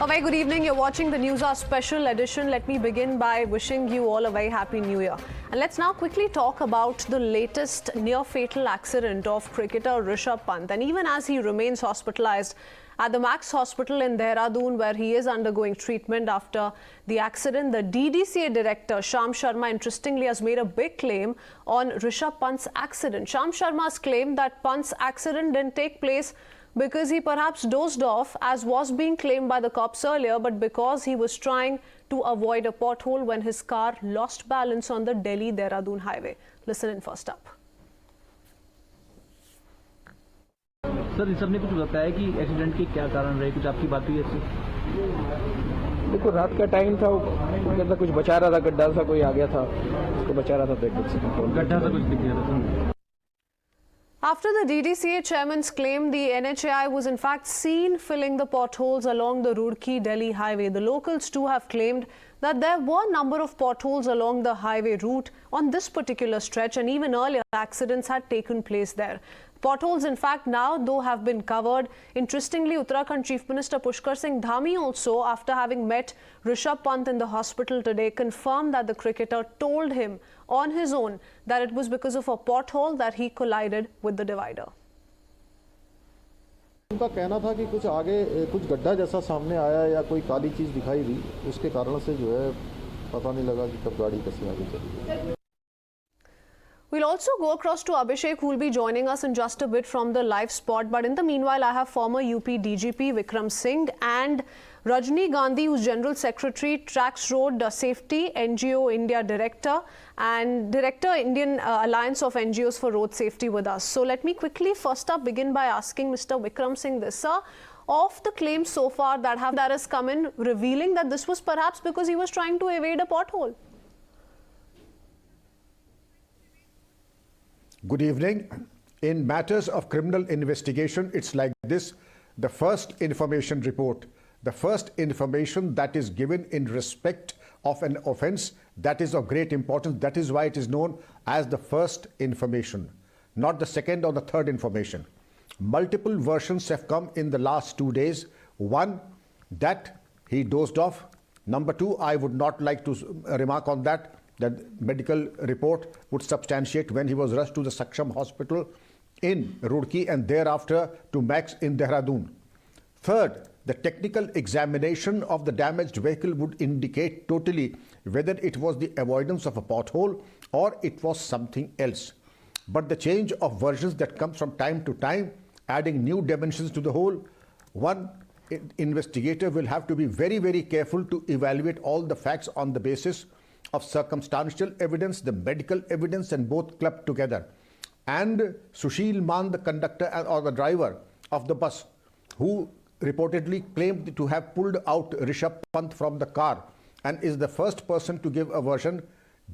A very good evening. You're watching the Newshour Special edition. Let me begin by wishing you all a very happy new year. And let's now quickly talk about the latest near-fatal accident of cricketer Rishabh Pant. And even as he remains hospitalized at the Max Hospital in Dehradun, where he is undergoing treatment after the accident, the DDCA director, Sham Sharma, interestingly has made a big claim on Rishabh Pant's accident. Sham Sharma has claimed that Pant's accident didn't take place because he perhaps dozed off, as was being claimed by the cops earlier, but because he was trying to avoid a pothole when his car lost balance on the Delhi-Dehradun highway. Listen in first up. Sir इन सब ने कुछ बताया कि accident के क्या कारण रहे, कुछ आपकी बात हुई ऐसे? देखो रात का टाइम था, मतलब कुछ बचा रहा था, गड्ढा सा कोई आ गया था, उसको बचा रहा था ब्रेक से, गड्ढा सा कुछ दिख गया था। After the DDCA chairman's claim, the NHAI was in fact seen filling the potholes along the Roorkee-Delhi highway. The locals too have claimed that there were a number of potholes along the highway route on this particular stretch, and even earlier accidents had taken place there. Potholes, in fact, now though have been covered. Interestingly, Uttarakhand Chief Minister Pushkar Singh Dhami also, after having met Rishabh Pant in the hospital today, confirmed that the cricketer told him on his own that it was because of a pothole that he collided with the divider. उनका कहना था कि कुछ आगे कुछ गड्ढा जैसा सामने आया या कोई काली चीज़ दिखाई दी, उसके कारण से जो है पता नहीं लगा कि कब गाड़ी कैसे आगे चली। We'll also go across to Abhishek, who will be joining us in just a bit from the live spot. But in the meanwhile, I have former UP DGP Vikram Singh and Rajni Gandhi, who's General Secretary, Tracks Road Safety, NGO India Director, and Director Indian Alliance of NGOs for Road Safety with us. So let me quickly first up begin by asking Mr. Vikram Singh this, sir. Of the claims so far that has come in, revealing that this was perhaps because he was trying to evade a pothole. Good evening. In matters of criminal investigation, it's like this. The first information report, the first information that is given in respect of an offence, that is of great importance. That is why it is known as the first information, not the second or the third information. Multiple versions have come in the last 2 days. One, that he dozed off. Number two, I would not like to remark on that. That medical report would substantiate when he was rushed to the Saksham hospital in Roorkee and thereafter to Max in Dehradun. Third, the technical examination of the damaged vehicle would indicate totally whether it was the avoidance of a pothole or it was something else. But the change of versions that comes from time to time, adding new dimensions to the whole, one investigator will have to be very, very careful to evaluate all the facts on the basis of circumstantial evidence, the medical evidence, and both clubbed together. And Sushil Man, the conductor or the driver of the bus, who reportedly claimed to have pulled out Rishabh Pant from the car and is the first person to give a version,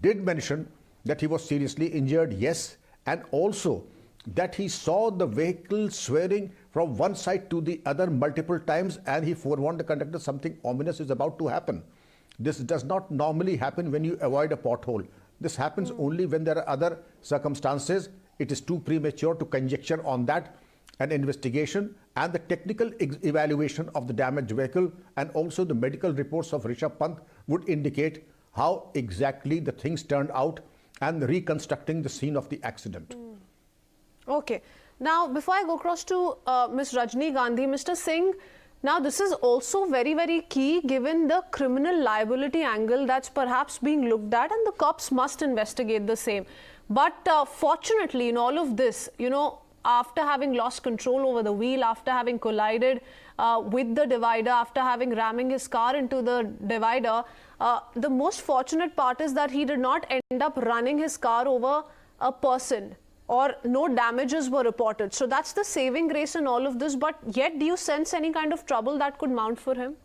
did mention that he was seriously injured, yes, and also that he saw the vehicle swerving from one side to the other multiple times, and he forewarned the conductor something ominous is about to happen. This does not normally happen when you avoid a pothole. This happens only when there are other circumstances. It is too premature to conjecture on that. An investigation and the technical evaluation of the damaged vehicle and also the medical reports of Rishabh Pant would indicate how exactly the things turned out and reconstructing the scene of the accident. Okay. Now, before I go across to Ms. Rajni Gandhi, Mr. Singh, now, this is also very, very key given the criminal liability angle that's perhaps being looked at, and the cops must investigate the same. But fortunately, in all of this, you know, after having lost control over the wheel, after having collided with the divider, after having ramming his car into the divider, the most fortunate part is that he did not end up running his car over a person, or no damages were reported. So that's the saving grace in all of this. But yet, do you sense any kind of trouble that could mount for him?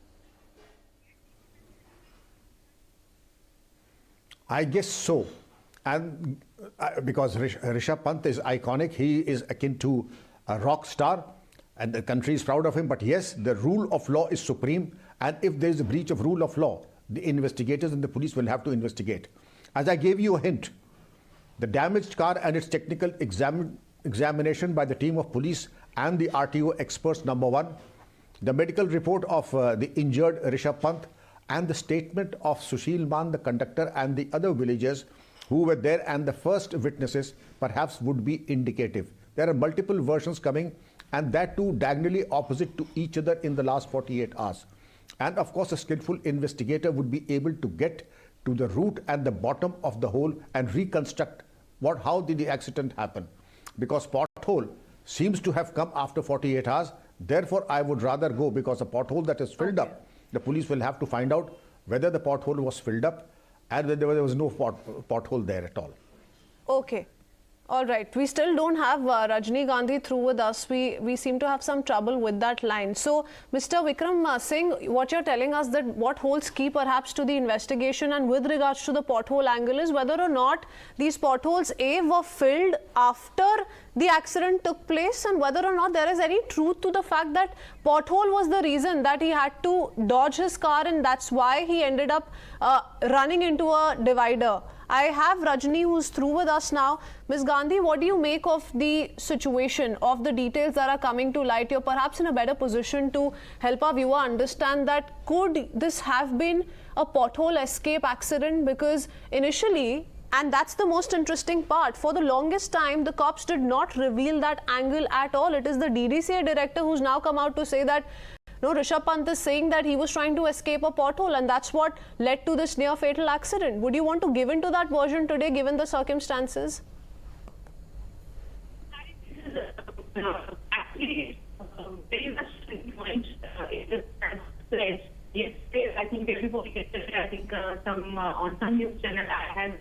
I guess so. And because Rishabh Pant is iconic, he is akin to a rock star and the country is proud of him. But yes, the rule of law is supreme. And if there is a breach of rule of law, the investigators and the police will have to investigate. As I gave you a hint, the damaged car and its technical examination by the team of police and the RTO experts, number one. The medical report of the injured Rishabh Pant and the statement of Sushil Man, the conductor, and the other villagers who were there and the first witnesses perhaps would be indicative. There are multiple versions coming, and that too diagonally opposite to each other in the last 48 hours. And of course, a skillful investigator would be able to get to the root and the bottom of the hole and reconstruct how did the accident happen. Because pothole seems to have come after 48 hours. Therefore, I would rather go, because a pothole that is filled up, the police will have to find out whether the pothole was filled up and whether there was no pothole there at all. Okay. All right. We still don't have Rajni Gandhi through with us. We seem to have some trouble with that line. So, Mr. Vikram Singh, what you're telling us that what holds key perhaps to the investigation and with regards to the pothole angle is whether or not these potholes were filled after the accident took place, and whether or not there is any truth to the fact that pothole was the reason that he had to dodge his car and that's why he ended up running into a divider. I have Rajni who's through with us now. Ms. Gandhi, what do you make of the situation, of the details that are coming to light? You're perhaps in a better position to help our viewer understand that could this have been a pothole escape accident? Because initially, and that's the most interesting part, for the longest time, the cops did not reveal that angle at all. It is the DDCA director who's now come out to say that no, Rishabh Pant is saying that he was trying to escape a pothole, and that's what led to this near-fatal accident. Would you want to give in to that version today, given the circumstances? Actually, very much point. Yesterday, I think before yesterday, I think on some news channel I have.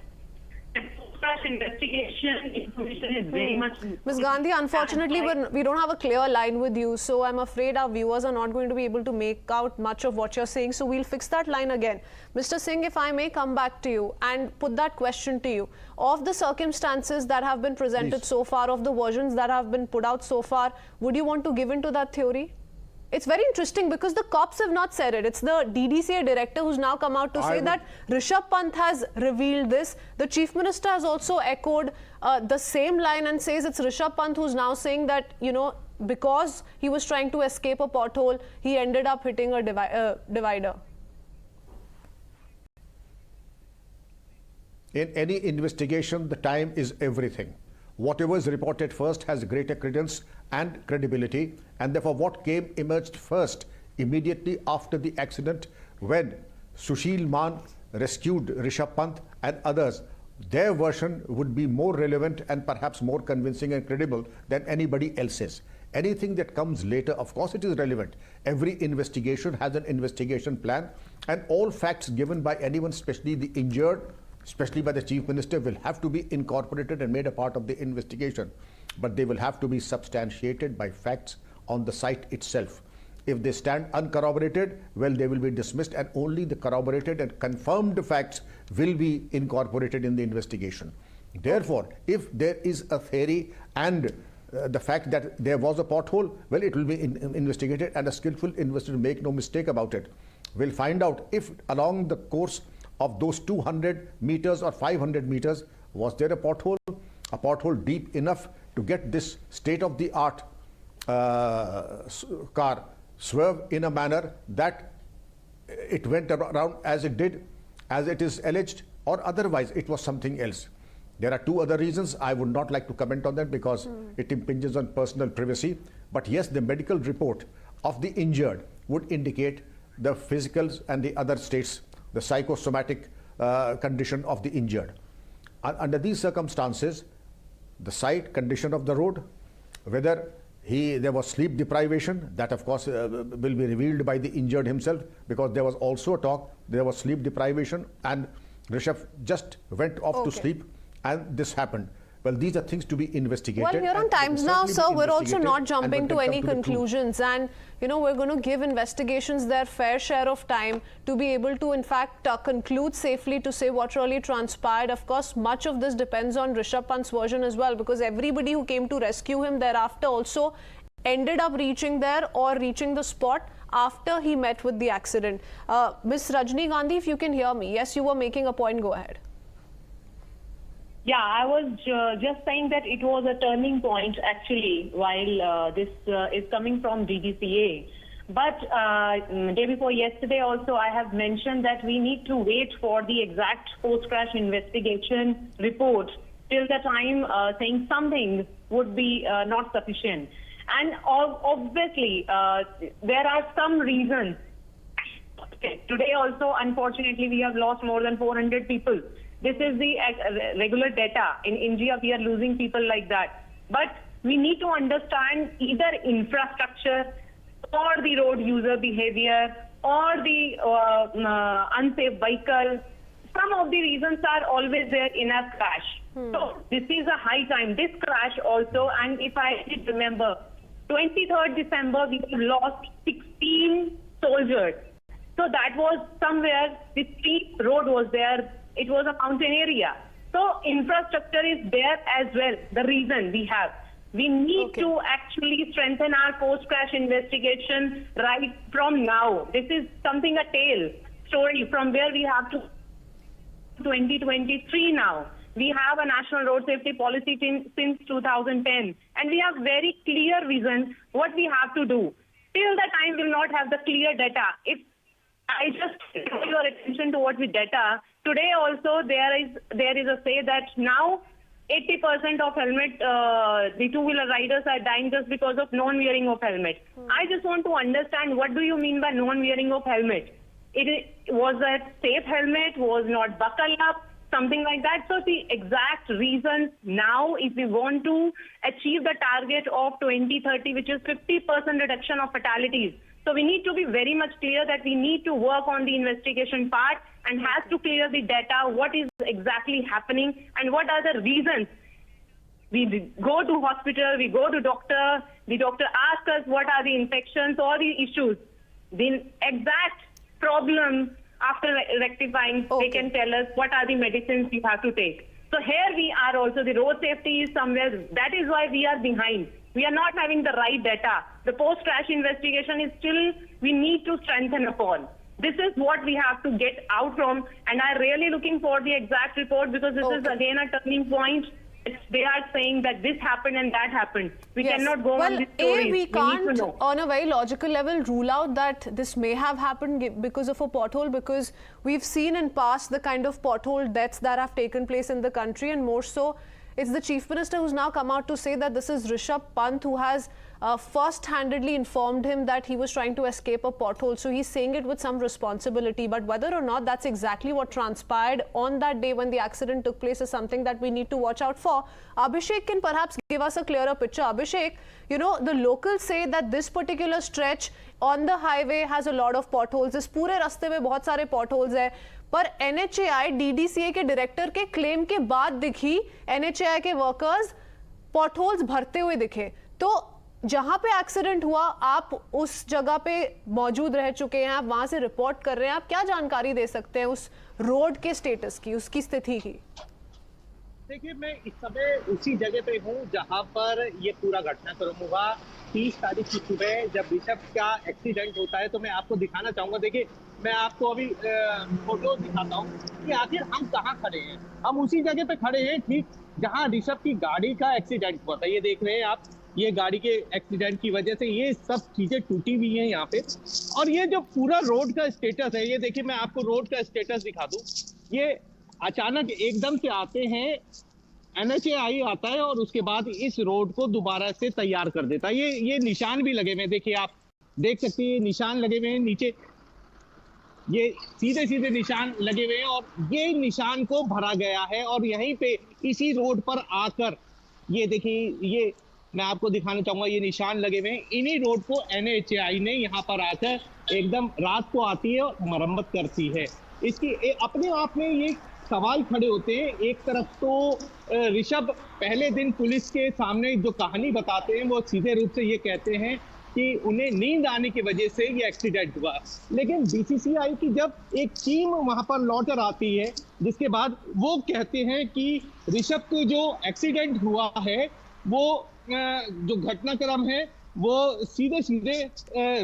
Investigation information is very much. Ms. Gandhi, unfortunately, we don't have a clear line with you, so I'm afraid our viewers are not going to be able to make out much of what you're saying. So we'll fix that line again. Mr. Singh, if I may come back to you and put that question to you, of the circumstances that have been presented so far, of the versions that have been put out so far, would you want to give in to that theory? It's very interesting because the cops have not said it. It's the DDCA director who's now come out to say that Rishabh Pant has revealed this. The Chief Minister has also echoed the same line and says it's Rishabh Pant who's now saying that, you know, because he was trying to escape a pothole, he ended up hitting a divider. In any investigation, the time is everything. Whatever is reported first has greater credence and credibility, and therefore what emerged first immediately after the accident, when Sushil Man rescued Rishabh Pant and others, their version would be more relevant and perhaps more convincing and credible than anybody else's. Anything that comes later, of course it is relevant. Every investigation has an investigation plan, and all facts given by anyone, especially the injured, especially by the Chief Minister, will have to be incorporated and made a part of the investigation. But they will have to be substantiated by facts on the site itself. If they stand uncorroborated, well, they will be dismissed, and only the corroborated and confirmed facts will be incorporated in the investigation. Therefore, if there is a theory and the fact that there was a pothole, well, it will be investigated, and a skillful investigator, make no mistake about it, will find out if along the course of those 200 meters or 500 meters, was there a pothole deep enough to get this state-of-the-art car swerve in a manner that it went around as it did, as it is alleged, or otherwise it was something else. There are two other reasons. I would not like to comment on that because it impinges on personal privacy. But yes, the medical report of the injured would indicate the physicals and the other states, the psychosomatic condition of the injured. Under these circumstances, the site, condition of the road, whether there was sleep deprivation, that of course will be revealed by the injured himself, because there was also a talk there was sleep deprivation and Rishabh just went off to sleep and this happened. Well, these are things to be investigated. Well, here on Times Now, sir, we're also not jumping to any conclusions, and you know, we're going to give investigations their fair share of time to be able to in fact conclude safely, to say what really transpired. Of course, much of this depends on Rishabh Pant's version as well, because everybody who came to rescue him thereafter also ended up reaching there or reaching the spot after he met with the accident. Ms. Rajni Gandhi, if you can hear me. Yes, you were making a point. Go ahead. Yeah, I was just saying that it was a turning point actually while this is coming from DDCA. But day before yesterday also I have mentioned that we need to wait for the exact post-crash investigation report till the time saying something would be not sufficient. And obviously there are some reasons. Okay. Today also, unfortunately, we have lost more than 400 people. This is the regular data. In India, we are losing people like that. But we need to understand either infrastructure or the road user behavior or the unsafe vehicle. Some of the reasons are always there in a crash. So this is a high time. This crash also, and if I did remember, 23rd December, we lost 16 soldiers. So that was somewhere, the steep road was there. It was a mountain area. So infrastructure is there as well. The reason we have. We need to actually strengthen our post-crash investigation right from now. This is something, a tale story from where we have to 2023 now. We have a national road safety policy since 2010. And we have very clear vision what we have to do. Till the time we will not have the clear data. If I just draw your attention towards the data. Today also there is a say that now 80% of helmet, the two-wheeler riders are dying just because of non-wearing of helmet. I just want to understand what do you mean by non-wearing of helmet? Was a safe helmet, was not buckled up, something like that. So the exact reasons now, if we want to achieve the target of 2030, which is 50% reduction of fatalities. So we need to be very much clear that we need to work on the investigation part and has to clear the data, what is exactly happening and what are the reasons. We go to hospital, we go to doctor, the doctor asks us what are the infections or the issues. The exact problem after rectifying, they can tell us what are the medicines we have to take. So here we are also, the road safety is somewhere, that is why we are behind. We are not having the right data. The post-crash investigation is still, we need to strengthen upon. This is what we have to get out from, and I'm really looking for the exact report because this is again a turning point. They are saying that this happened and that happened. We cannot go on these stories. We can't, on a very logical level, rule out that this may have happened because of a pothole, because we've seen in past the kind of pothole deaths that have taken place in the country, and more so, it's the Chief Minister who's now come out to say that this is Rishabh Pant who has first-handedly informed him that he was trying to escape a pothole. So he's saying it with some responsibility. But whether or not that's exactly what transpired on that day when the accident took place is something that we need to watch out for. Abhishek can perhaps give us a clearer picture. Abhishek, you know, the locals say that this particular stretch on the highway has a lot of potholes. This पूरे रास्ते में बहुत सारे potholes है. पर NHAI DDCA के director के claim के बाद दिखी NHAI के वर्कर्स पॉटहोल्स भरते हुए दिखे. तो जहां पे एक्सीडेंट हुआ, आप उस जगह पे मौजूद रह चुके हैं, आप वहां से रिपोर्ट कर रहे हैं, आप क्या जानकारी दे सकते हैं उस रोड के स्टेटस की, उसकी स्थिति की? देखिए, मैं इस समय उसी जगह पे हूँ जहां पर ये पूरा घटनाक्रम हुआ 30 तारीख की सुबह जब ऋषभ का एक्सीडेंट होता है. तो मैं आपको दिखाना चाहूंगा. देखिए, मैं आपको अभी फोटो दिखाता हूँ कि आखिर हम कहाँ खड़े हैं. हम उसी जगह पे खड़े हैं ठीक जहाँ ऋषभ की गाड़ी का एक्सीडेंट हुआ था. ये देख रहे हैं आप, ये गाड़ी के एक्सीडेंट की वजह से ये सब चीजें टूटी हुई हैं यहाँ पे. और ये जो पूरा रोड का स्टेटस है, ये देखिए, मैं आपको रोड का स्टेटस दिखा दूं. ये अचानक एकदम से आते हैं, NHAI आता है और उसके बाद इस रोड को दोबारा से तैयार कर देता है. ये निशान भी लगे हुए हैं. देखिए, आप देख सकते हैं, निशान लगे हुए हैं नीचे, ये सीधे सीधे निशान लगे हुए हैं और ये निशान को भरा गया है. और यहीं पे इसी रोड पर आकर ये देखिए, ये मैं आपको दिखाना चाहूंगा, ये निशान लगे हुए हैं. इन्हीं रोड को NHAI ने यहाँ पर आकर एकदम रात को आती है और मरम्मत करती है. इसकी अपने आप में ये सवाल खड़े होते हैं. एक तरफ तो ऋषभ पहले दिन पुलिस के सामने जो कहानी बताते हैं वो सीधे रूप से ये कहते हैं कि उन्हें नींद आने की वजह से ये एक्सीडेंट हुआ. लेकिन DCCI की जब एक टीम वहां पर लौट आती है, जिसके बाद वो कहते हैं कि ऋषभ को जो एक्सीडेंट हुआ है वो जो घटनाक्रम है वो सीधे सीधे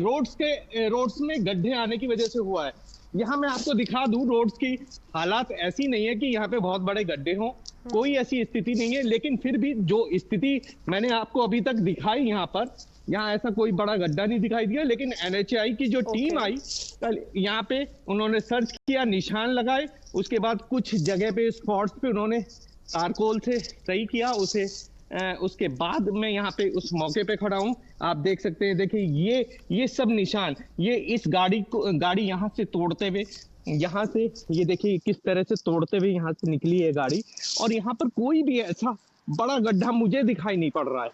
रोड्स में गड्ढे आने की वजह से हुआ है. यहाँ मैं आपको दिखा दूं, रोड्स की हालात ऐसी नहीं है कि यहाँ पे बहुत बड़े गड्ढे हों, कोई ऐसी स्थिति नहीं है. लेकिन फिर भी जो स्थिति मैंने आपको अभी तक दिखाई यहाँ पर, यहाँ ऐसा कोई बड़ा गड्ढा नहीं दिखाई दिया, लेकिन एनएचएआई की जो टीम आई कल यहाँ पे उन्होंने सर्च किया, निशान लगाए, उसके बाद कुछ जगह पे स्पॉट्स पे उन्होंने तारकोल से सही किया उसे। उसके बाद मैं यहाँ पे उस मौके पे खड़ा हूँ, आप देख सकते हैं, देखिए ये सब निशान, ये इस गाड़ी यहाँ से तोड़ते हुए, यहाँ से ये देखिए किस तरह से तोड़ते हुए यहाँ से निकली है गाड़ी, और यहाँ पर कोई भी ऐसा बड़ा गड्ढा मुझे दिखाई नहीं पड़ रहा है।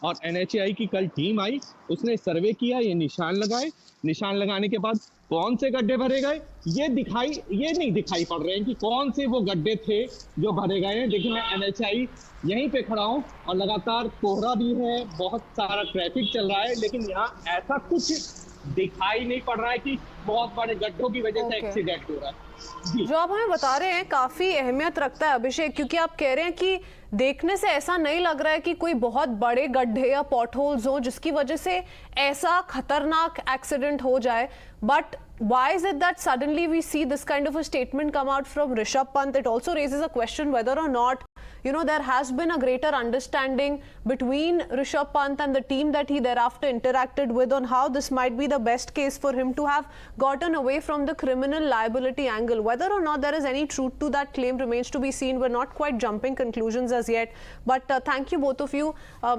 और एनएचएआई की कल टीम आई, उसने सर्वे किया, ये निशान लगाए, निशान लगाने के बाद कौन से गड्ढे भरे गए ये नहीं दिखाई पड़ रहे हैं कि कौन से वो गड्ढे थे जो भरे गए हैं। देखिए मैं एनएचएआई यहीं पे खड़ा हूँ और लगातार कोहरा भी है, बहुत सारा ट्रैफिक चल रहा है, लेकिन यहाँ ऐसा कुछ दिखाई नहीं पड़ रहा है कि बहुत बड़े गड्ढों की वजह से एक्सीडेंट हो रहा है। जो आप हमें बता रहे हैं काफी अहमियत रखता है अभिषेक, क्योंकि आप कह रहे हैं कि देखने से ऐसा नहीं लग रहा है कि कोई बहुत बड़े गड्ढे या पॉटहोल्स हो जिसकी वजह से ऐसा खतरनाक एक्सीडेंट हो जाए, but why is it that suddenly we see this kind of a statement come out from Rishabh Pant? It also raises a question whether or not, you know, there has been a greater understanding between Rishabh Pant and the team that he thereafter interacted with on how this might be the best case for him to have gotten away from the criminal liability angle. Whether or not there is any truth to that claim remains to be seen. We're not quite jumping conclusions as yet. But thank you both of you,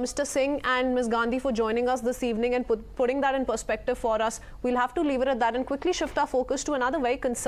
Mr. Singh and Ms. Gandhi, for joining us this evening and putting that in perspective for us. We'll have to leave it at that and quickly shift our focus to another very concerned